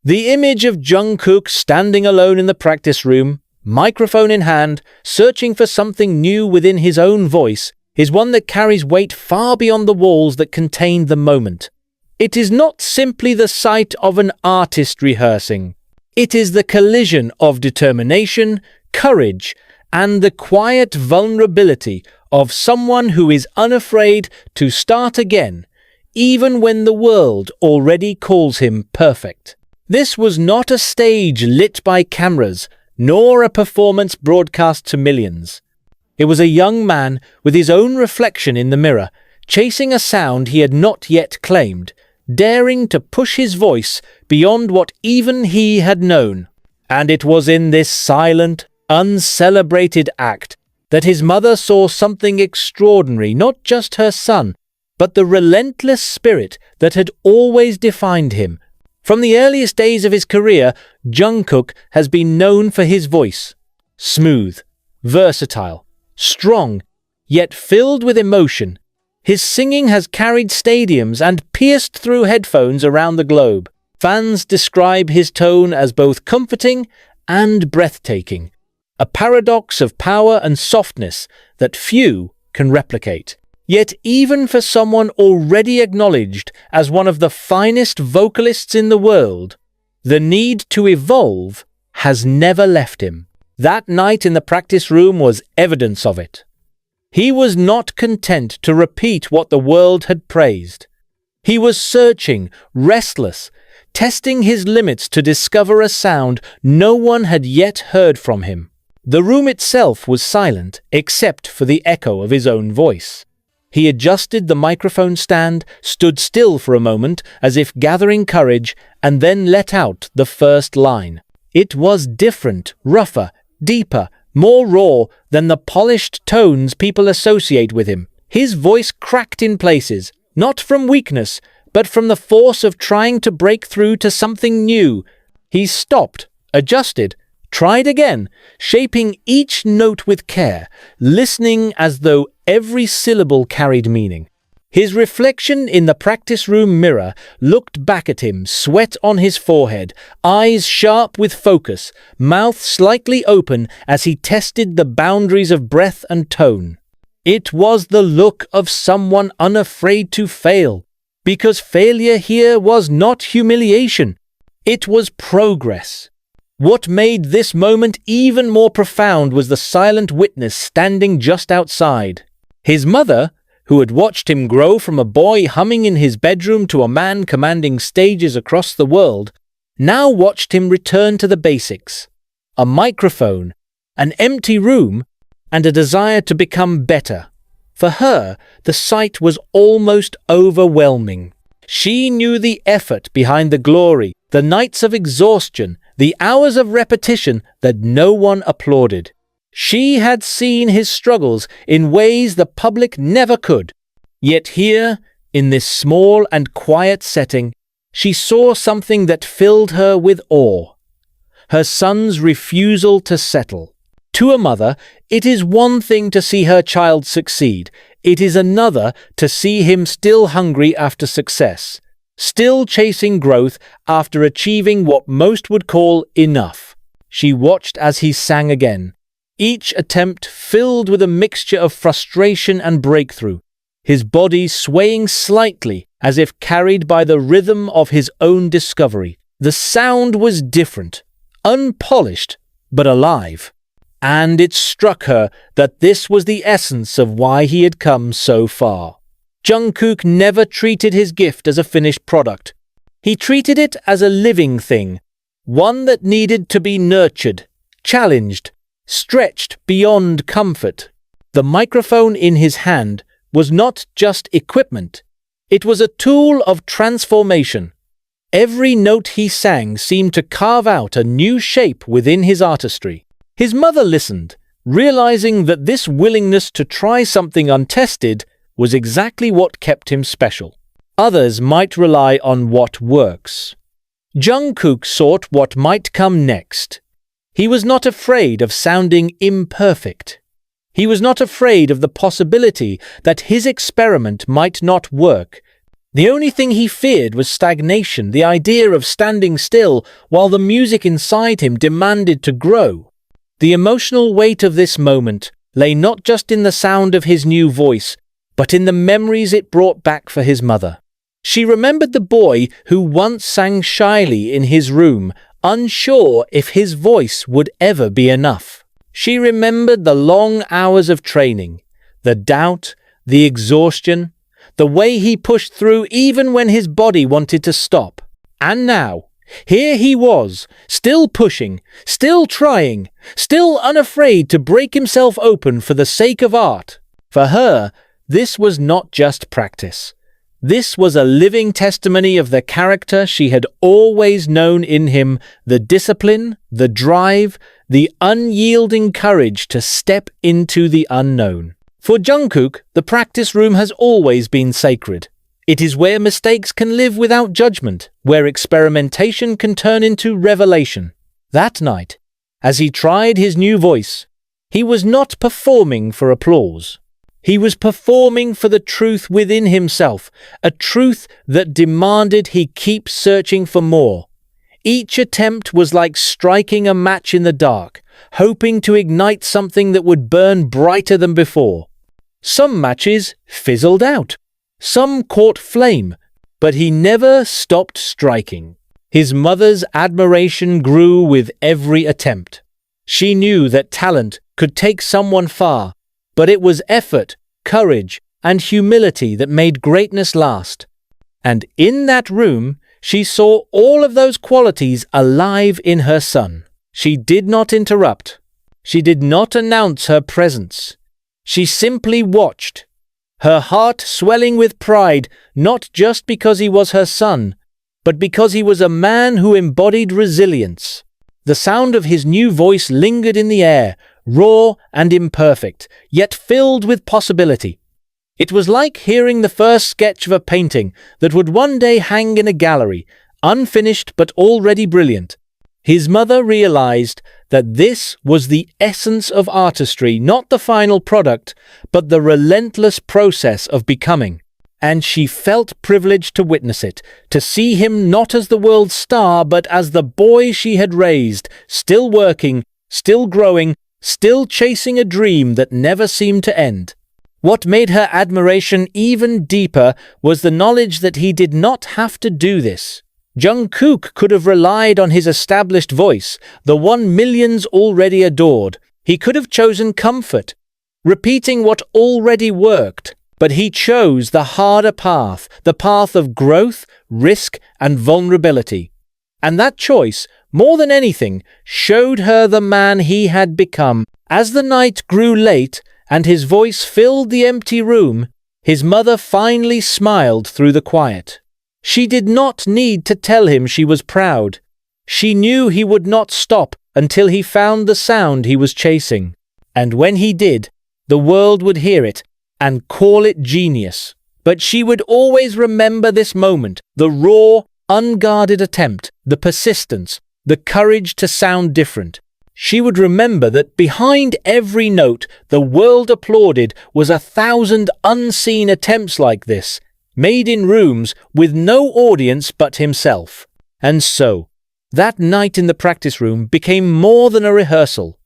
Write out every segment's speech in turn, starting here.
The image of Jungkook standing alone in the practice room, microphone in hand, searching for something new within his own voice, is one that carries weight far beyond the walls that contain the moment. It is not simply the sight of an artist rehearsing. It is the collision of determination, courage, and the quiet vulnerability of someone who is unafraid to start again, even when the world already calls him perfect. This was not a stage lit by cameras, nor a performance broadcast to millions. It was a young man with his own reflection in the mirror, chasing a sound he had not yet claimed, daring to push his voice beyond what even he had known. And it was in this silent, uncelebrated act that his mother saw something extraordinary, not just her son, but the relentless spirit that had always defined him. From the earliest days of his career, Jungkook has been known for his voice. Smooth, versatile, strong, yet filled with emotion. His singing has carried stadiums and pierced through headphones around the globe. Fans describe his tone as both comforting and breathtaking, a paradox of power and softness that few can replicate. Yet even for someone already acknowledged as one of the finest vocalists in the world, the need to evolve has never left him. That night in the practice room was evidence of it. He was not content to repeat what the world had praised. He was searching, restless, testing his limits to discover a sound no one had yet heard from him. The room itself was silent, except for the echo of his own voice. He adjusted the microphone stand, stood still for a moment as if gathering courage, and then let out the first line. It was different, rougher, deeper, more raw than the polished tones people associate with him. His voice cracked in places, not from weakness, but from the force of trying to break through to something new. He stopped, adjusted, tried again, shaping each note with care, listening as though every syllable carried meaning. His reflection in the practice room mirror looked back at him, sweat on his forehead, eyes sharp with focus, mouth slightly open as he tested the boundaries of breath and tone. It was the look of someone unafraid to fail, because failure here was not humiliation. It was progress. What made this moment even more profound was the silent witness standing just outside. His mother, who had watched him grow from a boy humming in his bedroom to a man commanding stages across the world, now watched him return to the basics. A microphone, an empty room, and a desire to become better. For her, the sight was almost overwhelming. She knew the effort behind the glory, the nights of exhaustion, the hours of repetition that no one applauded. She had seen his struggles in ways the public never could. Yet here, in this small and quiet setting, she saw something that filled her with awe. Her son's refusal to settle. To a mother, it is one thing to see her child succeed. It is another to see him still hungry after success, still chasing growth after achieving what most would call enough. She watched as he sang again, each attempt filled with a mixture of frustration and breakthrough, his body swaying slightly as if carried by the rhythm of his own discovery. The sound was different, unpolished, but alive. And it struck her that this was the essence of why he had come so far. Jungkook never treated his gift as a finished product. He treated it as a living thing, one that needed to be nurtured, challenged, stretched beyond comfort. The microphone in his hand was not just equipment. It was a tool of transformation. Every note he sang seemed to carve out a new shape within his artistry. His mother listened, realizing that this willingness to try something untested was exactly what kept him special. Others might rely on what works. Jungkook sought what might come next. He was not afraid of sounding imperfect. He was not afraid of the possibility that his experiment might not work. The only thing he feared was stagnation, the idea of standing still while the music inside him demanded to grow. The emotional weight of this moment lay not just in the sound of his new voice, but in the memories it brought back for his mother. She remembered the boy who once sang shyly in his room, unsure if his voice would ever be enough. She remembered the long hours of training, the doubt, the exhaustion, the way he pushed through even when his body wanted to stop. And now, here he was, still pushing, still trying, still unafraid to break himself open for the sake of art. For her, this was not just practice. This was a living testimony of the character she had always known in him, the discipline, the drive, the unyielding courage to step into the unknown. For Jungkook, the practice room has always been sacred. It is where mistakes can live without judgment, where experimentation can turn into revelation. That night, as he tried his new voice, he was not performing for applause. He was performing for the truth within himself, a truth that demanded he keep searching for more. Each attempt was like striking a match in the dark, hoping to ignite something that would burn brighter than before. Some matches fizzled out. Some caught flame, but he never stopped striking. His mother's admiration grew with every attempt. She knew that talent could take someone far, but it was effort, courage, and humility that made greatness last. And in that room, she saw all of those qualities alive in her son. She did not interrupt. She did not announce her presence. She simply watched, her heart swelling with pride, not just because he was her son, but because he was a man who embodied resilience. The sound of his new voice lingered in the air, raw and imperfect, yet filled with possibility. It was like hearing the first sketch of a painting that would one day hang in a gallery, unfinished but already brilliant. His mother realized that this was the essence of artistry, not the final product, but the relentless process of becoming. And she felt privileged to witness it, to see him not as the world's star, but as the boy she had raised, still working, still growing, still chasing a dream that never seemed to end. What made her admiration even deeper was the knowledge that he did not have to do this. Jungkook could have relied on his established voice, the one millions already adored. He could have chosen comfort, repeating what already worked. But he chose the harder path, the path of growth, risk, and vulnerability. And that choice, more than anything, showed her the man he had become. As the night grew late and his voice filled the empty room, his mother finally smiled through the quiet. She did not need to tell him she was proud. She knew he would not stop until he found the sound he was chasing. And when he did, the world would hear it and call it genius. But she would always remember this moment, the raw, unguarded attempt, the persistence, the courage to sound different. She would remember that behind every note the world applauded was 1,000 unseen attempts like this, made in rooms with no audience but himself. And so, that night in the practice room became more than a rehearsal.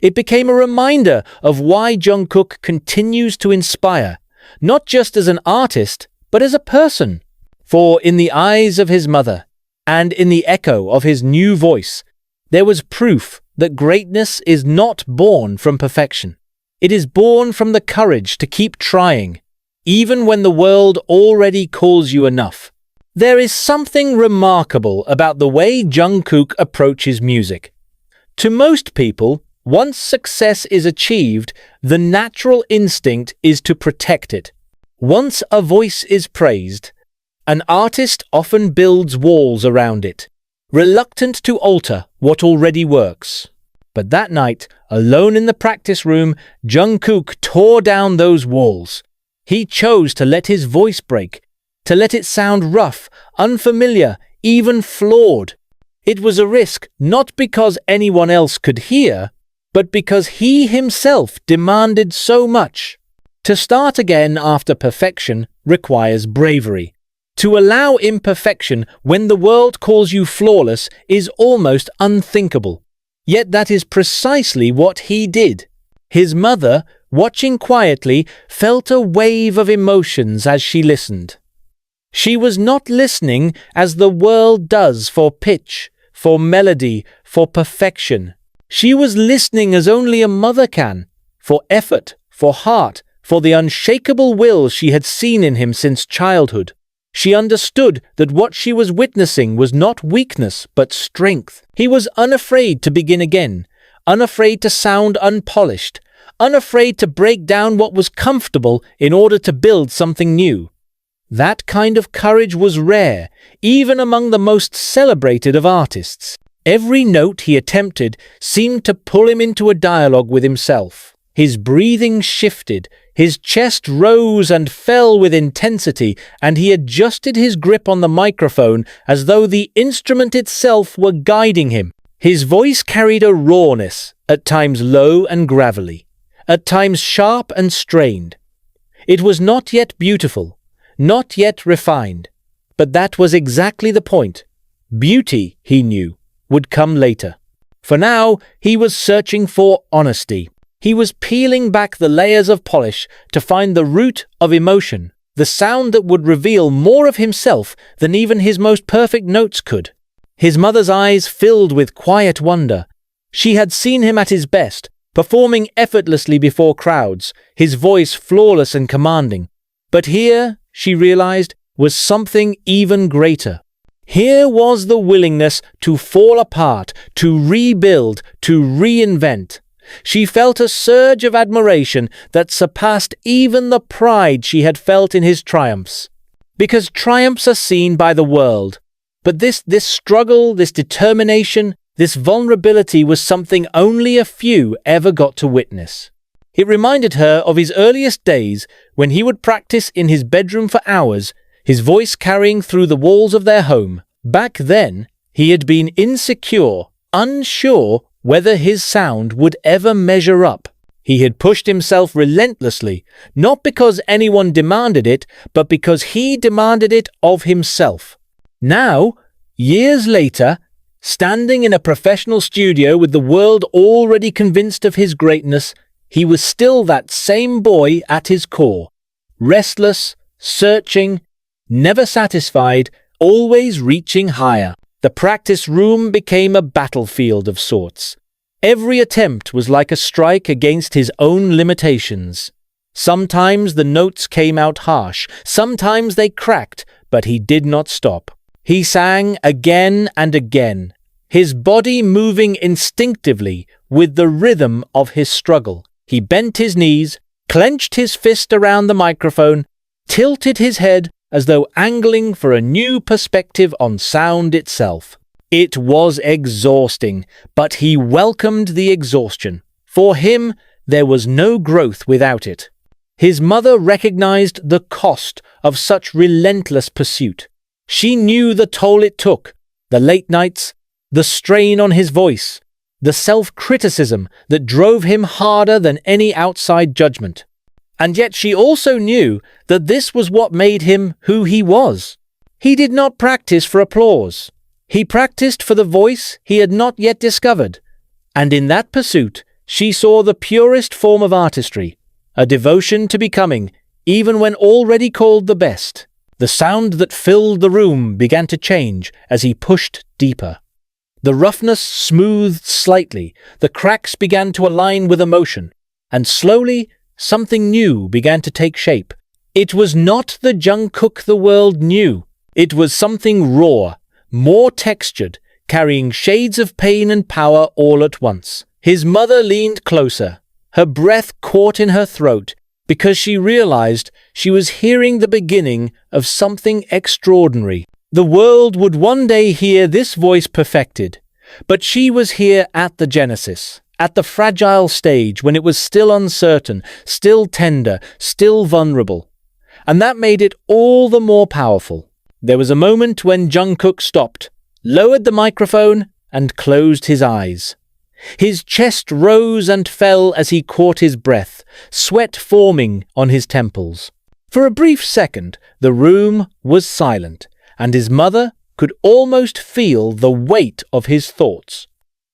It became a reminder of why Jungkook continues to inspire, not just as an artist, but as a person. For in the eyes of his mother, and in the echo of his new voice, there was proof that greatness is not born from perfection. It is born from the courage to keep trying, even when the world already calls you enough. There is something remarkable about the way Jungkook approaches music. To most people, once success is achieved, the natural instinct is to protect it. Once a voice is praised, an artist often builds walls around it, reluctant to alter what already works. But that night, alone in the practice room, Jungkook tore down those walls. He chose to let his voice break, to let it sound rough, unfamiliar, even flawed. It was a risk not because anyone else could hear, but because he himself demanded so much. To start again after perfection requires bravery. To allow imperfection when the world calls you flawless is almost unthinkable. Yet that is precisely what he did. His mother, watching quietly, felt a wave of emotions as she listened. She was not listening as the world does for pitch, for melody, for perfection. She was listening as only a mother can, for effort, for heart, for the unshakable will she had seen in him since childhood. She understood that what she was witnessing was not weakness, but strength. He was unafraid to begin again, unafraid to sound unpolished, unafraid to break down what was comfortable in order to build something new. That kind of courage was rare, even among the most celebrated of artists. Every note he attempted seemed to pull him into a dialogue with himself. His breathing shifted, his chest rose and fell with intensity, and he adjusted his grip on the microphone as though the instrument itself were guiding him. His voice carried a rawness, at times low and gravelly, at times sharp and strained. It was not yet beautiful, not yet refined, but that was exactly the point. Beauty, he knew, would come later. For now, he was searching for honesty. He was peeling back the layers of polish to find the root of emotion, the sound that would reveal more of himself than even his most perfect notes could. His mother's eyes filled with quiet wonder. She had seen him at his best, performing effortlessly before crowds, his voice flawless and commanding. But here, she realized, was something even greater. Here was the willingness to fall apart, to rebuild, to reinvent. She felt a surge of admiration that surpassed even the pride she had felt in his triumphs. Because triumphs are seen by the world. But this struggle, this determination, this vulnerability was something only a few ever got to witness. It reminded her of his earliest days when he would practice in his bedroom for hours, his voice carrying through the walls of their home. Back then, he had been insecure, unsure whether his sound would ever measure up. He had pushed himself relentlessly, not because anyone demanded it, but because he demanded it of himself. Now, years later, standing in a professional studio with the world already convinced of his greatness, he was still that same boy at his core, restless, searching, never satisfied, always reaching higher. The practice room became a battlefield of sorts. Every attempt was like a strike against his own limitations. Sometimes the notes came out harsh, sometimes they cracked, but he did not stop. He sang again and again, his body moving instinctively with the rhythm of his struggle. He bent his knees, clenched his fist around the microphone, tilted his head as though angling for a new perspective on sound itself. It was exhausting, but he welcomed the exhaustion. For him, there was no growth without it. His mother recognized the cost of such relentless pursuit. She knew the toll it took, the late nights, the strain on his voice, the self-criticism that drove him harder than any outside judgment. And yet she also knew that this was what made him who he was. He did not practice for applause. He practiced for the voice he had not yet discovered. And in that pursuit, she saw the purest form of artistry, a devotion to becoming, even when already called the best. The sound that filled the room began to change as he pushed deeper. The roughness smoothed slightly, the cracks began to align with emotion, and slowly, something new began to take shape. It was not the Jungkook the world knew. It was something raw, more textured, carrying shades of pain and power all at once. His mother leaned closer, her breath caught in her throat, because she realized she was hearing the beginning of something extraordinary. The world would one day hear this voice perfected, but she was here at the genesis. At the fragile stage when it was still uncertain, still tender, still vulnerable. And that made it all the more powerful. There was a moment when Jungkook stopped, lowered the microphone, and closed his eyes. His chest rose and fell as he caught his breath, sweat forming on his temples. For a brief second, the room was silent, and his mother could almost feel the weight of his thoughts.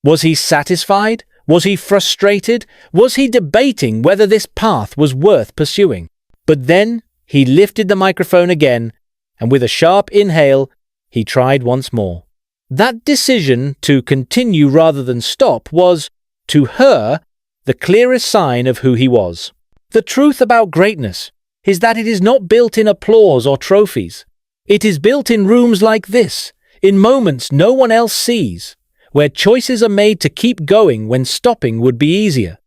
Was he satisfied? Was he frustrated? Was he debating whether this path was worth pursuing? But then he lifted the microphone again, and with a sharp inhale, he tried once more. That decision to continue rather than stop was, to her, the clearest sign of who he was. The truth about greatness is that it is not built in applause or trophies. It is built in rooms like this, in moments no one else sees, where choices are made to keep going when stopping would be easier.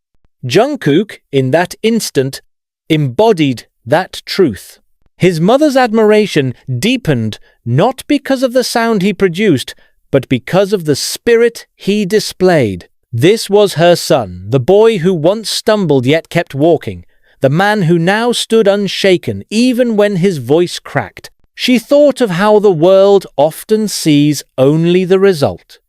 Jungkook, in that instant, embodied that truth. His mother's admiration deepened not because of the sound he produced, but because of the spirit he displayed. This was her son, the boy who once stumbled yet kept walking, the man who now stood unshaken even when his voice cracked. She thought of how the world often sees only the result.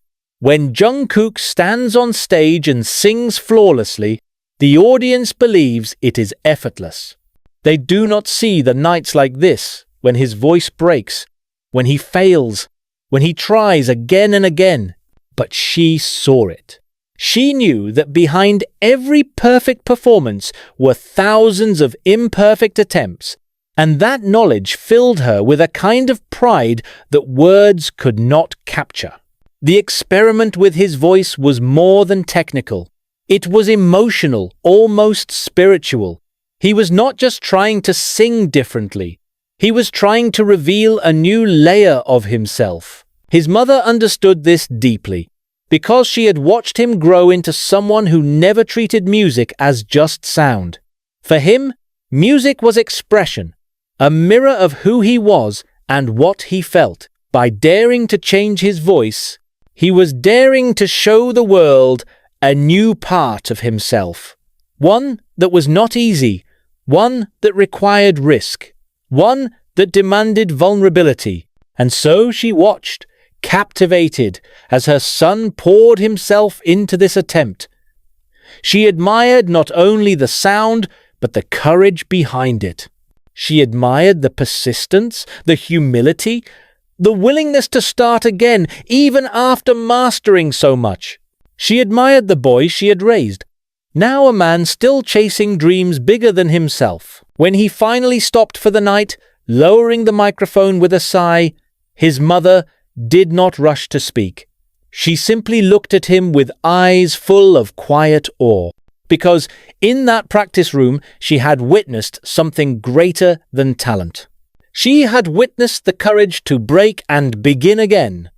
When Jungkook stands on stage and sings flawlessly, the audience believes it is effortless. They do not see the nights like this, when his voice breaks, when he fails, when he tries again and again. But she saw it. She knew that behind every perfect performance were thousands of imperfect attempts, and that knowledge filled her with a kind of pride that words could not capture. The experiment with his voice was more than technical. It was emotional, almost spiritual. He was not just trying to sing differently. He was trying to reveal a new layer of himself. His mother understood this deeply, because she had watched him grow into someone who never treated music as just sound. For him, music was expression, a mirror of who he was and what he felt. By daring to change his voice, he was daring to show the world a new part of himself. One that was not easy, one that required risk, one that demanded vulnerability. And so she watched, captivated, as her son poured himself into this attempt. She admired not only the sound, but the courage behind it. She admired the persistence, the humility, the willingness to start again, even after mastering so much. She admired the boy she had raised, now a man still chasing dreams bigger than himself. When he finally stopped for the night, lowering the microphone with a sigh, his mother did not rush to speak. She simply looked at him with eyes full of quiet awe, because in that practice room she had witnessed something greater than talent. She had witnessed the courage to break and begin again.